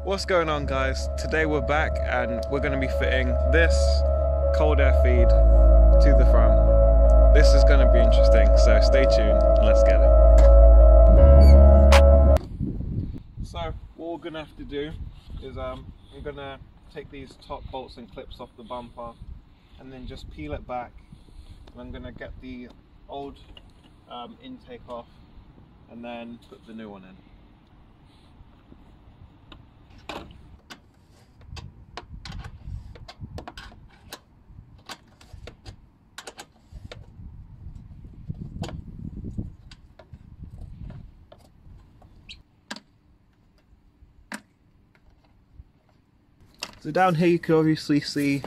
What's going on, guys? Today we're back and we're going to be fitting this cold air feed to the front. This is going to be interesting, so stay tuned and let's get it. So what we're going to have to do is I'm going to take these top bolts and clips off the bumper and then just peel it back, and I'm going to get the old intake off and then put the new one in. So down here you can obviously see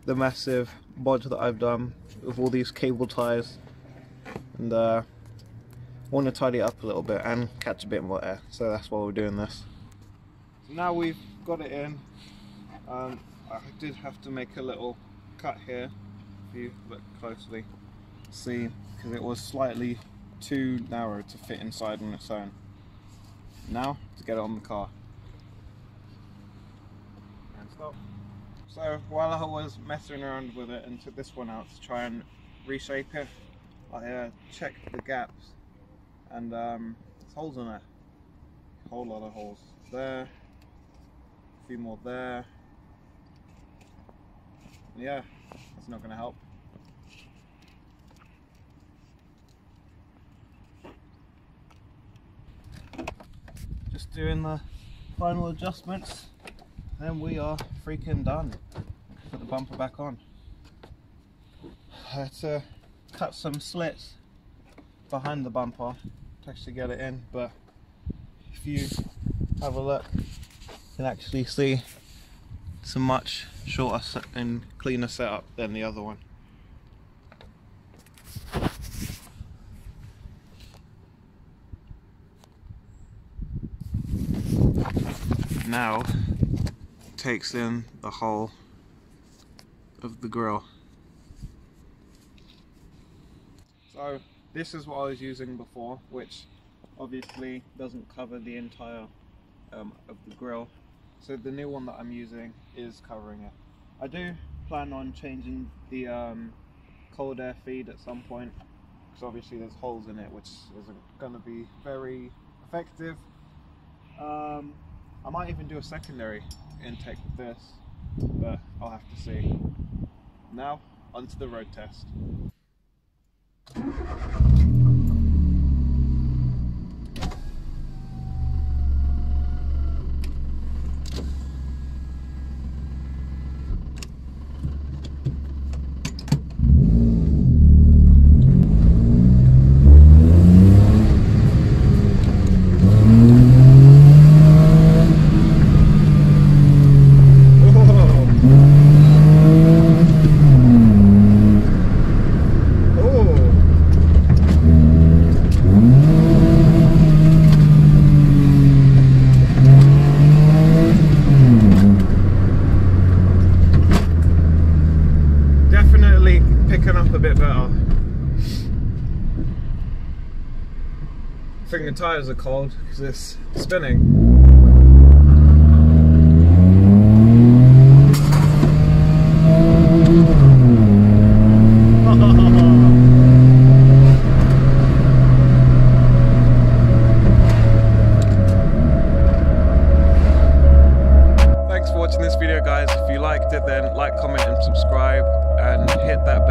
the massive mod that I've done with all these cable ties, and I want to tidy it up a little bit and catch a bit more air, so that's why we're doing this. So now we've got it in, I did have to make a little cut here, if you look closely, see, because it was slightly too narrow to fit inside on its own. Now to get it on the car. So while I was messing around with it and took this one out to try and reshape it, I checked the gaps, and there's holes in it. A whole lot of holes there, a few more there. Yeah, that's not going to help. Just doing the final adjustments. Then we are freaking done. Put the bumper back on. I had to cut some slits behind the bumper to actually get it in, but if you have a look, you can actually see it's a much shorter and cleaner setup than the other one. Now takes in the whole of the grille. So this is what I was using before, which obviously doesn't cover the entire of the grille. So the new one that I'm using is covering it. I do plan on changing the cold air feed at some point, because obviously there's holes in it, which isn't going to be very effective. I might even do a secondary intake with this, but I'll have to see. Now, onto the road test. Picking up a bit better. I think the tyres are cold because it's spinning. Thanks for watching this video, guys. If you liked it, then like, comment and subscribe, and hit that bell